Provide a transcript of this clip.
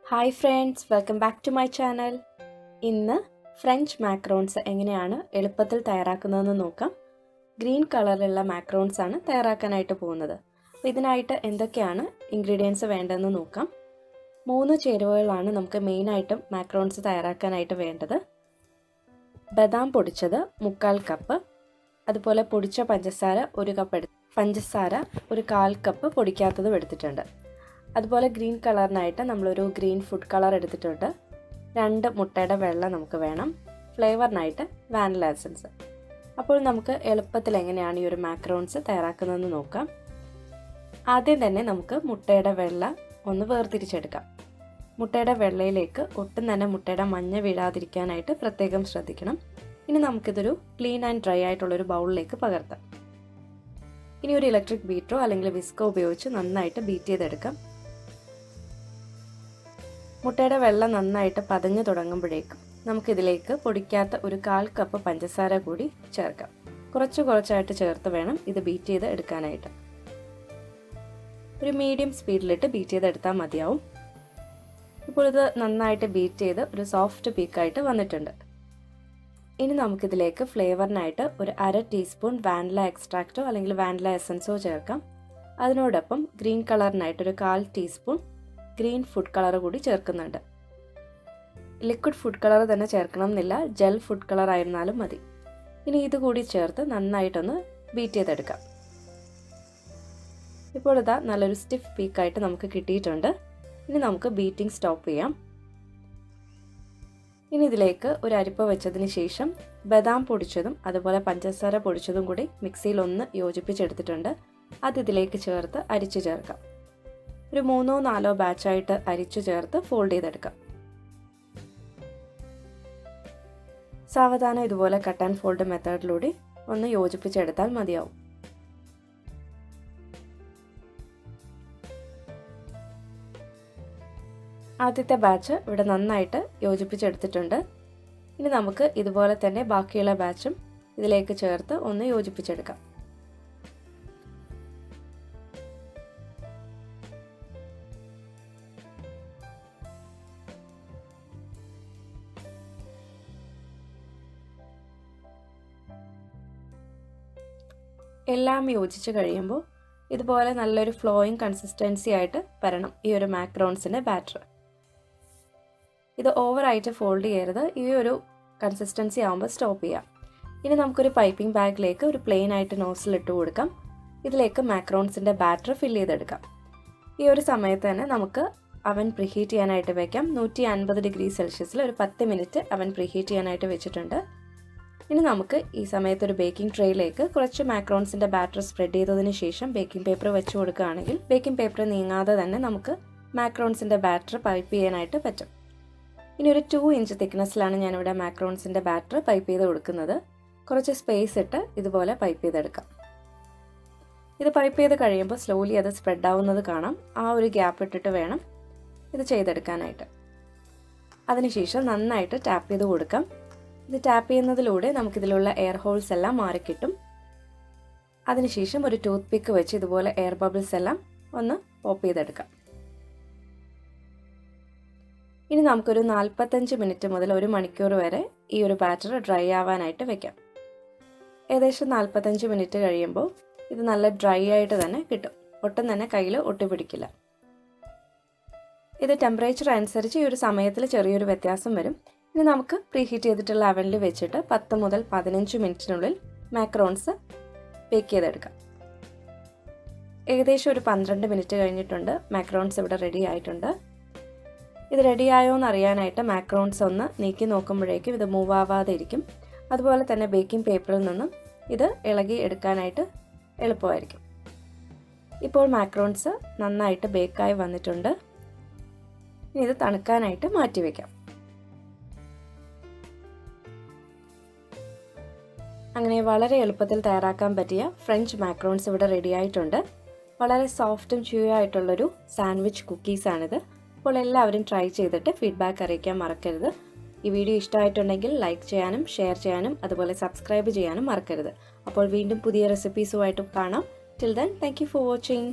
Hi friends, welcome back to my channel. ഇന്ന് French macarons എങ്ങനെയാണ് എളുപ്പത്തിൽ തയ്യാറാക്കുന്നതെന്ന് നോക്കാം. ഗ്രീൻ കളറിലുള്ള മാക്രോൺസ് ആണ് തയ്യാറാക്കാനായിട്ട് പോകുന്നത്. അപ്പോൾ ഇതിനായിട്ട് എന്തൊക്കെയാണ് ഇൻഗ്രീഡിയൻസ് വേണ്ടതെന്ന് നോക്കാം. 3 ചേരുവകളാണ് നമുക്ക് മെയിനായിട്ടും മാക്രോൺസ് തയ്യാറാക്കാനായിട്ട് വേണ്ടത്. ബദാം പൊടിച്ചത് 1/4 കപ്പ്, അതുപോലെ പൊടിച്ച പഞ്ചസാര 1 കപ്പ് പഞ്ചസാര 1/4 കപ്പ് പൊടിക്കാത്തതും എടുത്തിട്ടുണ്ട്. അതുപോലെ ഗ്രീൻ കളറിനായിട്ട് നമ്മളൊരു ഗ്രീൻ ഫുഡ് കളർ എടുത്തിട്ടുണ്ട്. 2 മുട്ടയുടെ വെള്ള നമുക്ക് വേണം. ഫ്ലേവറിനായിട്ട് വാനില എസൻസ്. അപ്പോൾ നമുക്ക് എളുപ്പത്തിൽ എങ്ങനെയാണ് ഈ ഒരു മാക്രോൺസ് തയ്യാറാക്കുന്നതെന്ന് നോക്കാം. ആദ്യം തന്നെ നമുക്ക് മുട്ടയുടെ വെള്ള ഒന്ന് വേർതിരിച്ചെടുക്കാം. മുട്ടയുടെ വെള്ളയിലേക്ക് ഒട്ടും തന്നെ മുട്ടയുടെ മഞ്ഞ വീഴാതിരിക്കാനായിട്ട് പ്രത്യേകം ശ്രദ്ധിക്കണം. ഇനി നമുക്കിതൊരു ക്ലീൻ ആൻഡ് ഡ്രൈ ആയിട്ടുള്ളൊരു ബൗളിലേക്ക് പകർത്താം. ഇനി ഒരു ഇലക്ട്രിക് ബീറ്ററോ അല്ലെങ്കിൽ വിസ്കോ ഉപയോഗിച്ച് നന്നായിട്ട് ബീറ്റ് ചെയ്തെടുക്കാം. മുട്ടയുടെ വെള്ളം നന്നായിട്ട് പതഞ്ഞു തുടങ്ങുമ്പോഴേക്കും നമുക്കിതിലേക്ക് പൊടിക്കാത്ത 1/4 കപ്പ് പഞ്ചസാര കൂടി ചേർക്കാം. കുറച്ചായിട്ട് ചേർത്ത് വേണം ഇത് ബീറ്റ് ചെയ്ത് എടുക്കാനായിട്ട്. ഒരു മീഡിയം സ്പീഡിലിട്ട് ബീറ്റ് ചെയ്തെടുത്താൽ മതിയാവും. ഇപ്പോൾ ഇത് നന്നായിട്ട് ബീറ്റ് ചെയ്ത് ഒരു സോഫ്റ്റ് പീക്കായിട്ട് വന്നിട്ടുണ്ട്. ഇനി നമുക്കിതിലേക്ക് ഫ്ലേവറിനായിട്ട് ഒരു 1/2 ടീസ്പൂൺ വാനില എക്സ്ട്രാക്റ്റോ അല്ലെങ്കിൽ വാനില എസൻസോ ചേർക്കാം. അതിനോടൊപ്പം ഗ്രീൻ കളറിനായിട്ടൊരു 1/4 ടീസ്പൂൺ ഗ്രീൻ ഫുഡ് കളർ കൂടി ചേർക്കുന്നുണ്ട്. ലിക്വിഡ് ഫുഡ് കളർ തന്നെ ചേർക്കണം എന്നില്ല, ജെൽ ഫുഡ് കളർ ആയിരുന്നാലും മതി. ഇനി ഇത് കൂടി ചേർത്ത് നന്നായിട്ടൊന്ന് ബീറ്റ് ചെയ്തെടുക്കാം. ഇപ്പോൾ ഇതാ നല്ലൊരു സ്റ്റിഫ് പീക്കായിട്ട് നമുക്ക് കിട്ടിയിട്ടുണ്ട്. ഇനി നമുക്ക് ബീറ്റിംഗ് സ്റ്റോപ്പ് ചെയ്യാം. ഇനി ഇതിലേക്ക് ഒരു അരിപ്പ വെച്ചതിന് ശേഷം ബദാം പൊടിച്ചതും അതുപോലെ പഞ്ചസാര പൊടിച്ചതും കൂടി മിക്സിയിൽ ഒന്ന് യോജിപ്പിച്ചെടുത്തിട്ടുണ്ട്. അത് ഇതിലേക്ക് ചേർത്ത് അരിച്ചു ചേർക്കാം. ഒരു 3-4 ബാച്ചായിട്ട് അരിച്ചു ചേർത്ത് ഫോൾഡ് ചെയ്തെടുക്കാം. സാവധാനം ഇതുപോലെ കട്ട് ആൻഡ് ഫോൾഡ് മെത്തേഡിലൂടെ ഒന്ന് യോജിപ്പിച്ചെടുത്താൽ മതിയാവും. ആദ്യത്തെ ബാച്ച് ഇവിടെ നന്നായിട്ട് യോജിപ്പിച്ചെടുത്തിട്ടുണ്ട്. ഇനി നമുക്ക് ഇതുപോലെ തന്നെ ബാക്കിയുള്ള ബാച്ചും ഇതിലേക്ക് ചേർത്ത് ഒന്ന് യോജിപ്പിച്ചെടുക്കാം. എല്ലാം യോജിച്ച് കഴിയുമ്പോൾ ഇതുപോലെ നല്ലൊരു ഫ്ലോയിങ് കൺസിസ്റ്റൻസി ആയിട്ട് വരണം ഈ ഒരു മാക്രോൺസിൻ്റെ ബാറ്റർ. ഇത് ഓവറായിട്ട് ഫോൾഡ് ചെയ്യരുത്. ഈ ഒരു കൺസിസ്റ്റൻസി ആകുമ്പോൾ സ്റ്റോപ്പ് ചെയ്യാം. ഇനി നമുക്കൊരു പൈപ്പിംഗ് ബാഗിലേക്ക് ഒരു പ്ലെയിൻ ആയിട്ട് നോസിൽ ഇട്ട് കൊടുക്കാം. ഇതിലേക്ക് മാക്രോൺസിൻ്റെ ബാറ്റർ ഫില്ല് ചെയ്തെടുക്കാം. ഈ ഒരു സമയത്ത് തന്നെ നമുക്ക് അവൻ പ്രീഹീറ്റ് ചെയ്യാനായിട്ട് വയ്ക്കാം. 150 ഡിഗ്രി സെൽഷ്യസിൽ ഒരു 10 മിനിറ്റ് അവൻ പ്രീഹീറ്റ് ചെയ്യാനായിട്ട് വെച്ചിട്ടുണ്ട്. ഇനി നമുക്ക് ഈ സമയത്ത് ഒരു ബേക്കിംഗ് ട്രേയിലേക്ക് കുറച്ച് മാക്രോൺസിൻ്റെ ബാറ്റർ സ്പ്രെഡ് ചെയ്തതിന് ശേഷം ബേക്കിംഗ് പേപ്പർ വെച്ച് കൊടുക്കുകയാണെങ്കിൽ ബേക്കിംഗ് പേപ്പർ നീങ്ങാതെ തന്നെ നമുക്ക് മാക്രോൺസിൻ്റെ ബാറ്റർ പൈപ്പ് ചെയ്യാനായിട്ട് പറ്റും. ഇനി ഒരു 2 ഇഞ്ച് തിക്നെസ്സിലാണ് ഞാനിവിടെ മാക്രോൺസിൻ്റെ ബാറ്റർ പൈപ്പ് ചെയ്ത് കൊടുക്കുന്നത്. കുറച്ച് സ്പേസ് ഇട്ട് ഇതുപോലെ പൈപ്പ് ചെയ്തെടുക്കാം. ഇത് പൈപ്പ് ചെയ്ത് കഴിയുമ്പോൾ സ്ലോലി അത് സ്പ്രെഡ് ആവുന്നത് കാണാം. ആ ഒരു ഗ്യാപ്പ് ഇട്ടിട്ട് വേണം ഇത് ചെയ്തെടുക്കാനായിട്ട്. അതിനുശേഷം നന്നായിട്ട് ടാപ്പ് ചെയ്ത് കൊടുക്കാം. ഇത് ടാപ്പ് ചെയ്യുന്നതിലൂടെ നമുക്കിതിലുള്ള എയർ ഹോൾസ് എല്ലാം മാറിക്കിട്ടും. അതിനുശേഷം ഒരു ടൂത്ത് പിക്ക് വെച്ച് ഇതുപോലെ എയർ ബബിൾസ് എല്ലാം ഒന്ന് പോപ്പ് ചെയ്തെടുക്കാം. ഇനി നമുക്കൊരു 45 മിനിറ്റ് മുതൽ 1 മണിക്കൂർ വരെ ഈ ഒരു ബാറ്റർ ഡ്രൈ ആവാനായിട്ട് വെക്കാം. ഏകദേശം 45 മിനിറ്റ് കഴിയുമ്പോൾ ഇത് നല്ല ഡ്രൈ ആയിട്ട് തന്നെ കിട്ടും. ഒട്ടും തന്നെ കയ്യിൽ ഒട്ടിപ്പിടിക്കില്ല. ഇത് ടെമ്പറേച്ചർ അനുസരിച്ച് ഈ ഒരു സമയത്തിൽ ചെറിയൊരു വ്യത്യാസം വരും. ഇനി നമുക്ക് പ്രീഹീറ്റ് ചെയ്തിട്ടുള്ള അവനിൽ വെച്ചിട്ട് 10 മുതൽ 15 മിനിറ്റിനുള്ളിൽ മാക്രോൺസ് ബേക്ക് ചെയ്തെടുക്കാം. ഏകദേശം ഒരു 12 മിനിറ്റ് കഴിഞ്ഞിട്ടുണ്ട്. മാക്രോൺസ് ഇവിടെ റെഡി ആയിട്ടുണ്ട്. ഇത് റെഡി ആയോ എന്ന് അറിയാനായിട്ട് മാക്രോൺസ് ഒന്ന് നീക്കി നോക്കുമ്പോഴേക്കും ഇത് മൂവ് ആവാതെ ഇരിക്കും. അതുപോലെ തന്നെ ബേക്കിംഗ് പേപ്പറിൽ നിന്നും ഇത് ഇളകി എടുക്കാനായിട്ട് എളുപ്പമായിരിക്കും. ഇപ്പോൾ മാക്രോൺസ് നന്നായിട്ട് ബേക്കായി വന്നിട്ടുണ്ട്. ഇനി ഇത് തണുക്കാനായിട്ട് മാറ്റി വയ്ക്കാം. അങ്ങനെ വളരെ എളുപ്പത്തിൽ തയ്യാറാക്കാൻ പറ്റിയ ഫ്രഞ്ച് മാക്രോൺസ് ഇവിടെ റെഡി ആയിട്ടുണ്ട്. വളരെ സോഫ്റ്റും ച്യൂയി ആയിട്ടുള്ളൊരു സാൻഡ്വിച്ച് കുക്കീസാണിത്. അപ്പോൾ എല്ലാവരും ട്രൈ ചെയ്തിട്ട് ഫീഡ്ബാക്ക് അറിയിക്കാൻ മറക്കരുത്. ഈ വീഡിയോ ഇഷ്ടമായിട്ടുണ്ടെങ്കിൽ ലൈക്ക് ചെയ്യാനും ഷെയർ ചെയ്യാനും അതുപോലെ സബ്സ്ക്രൈബ് ചെയ്യാനും മറക്കരുത്. അപ്പോൾ വീണ്ടും പുതിയ റെസിപ്പീസുമായിട്ട് കാണാം. Till then, thank you for watching.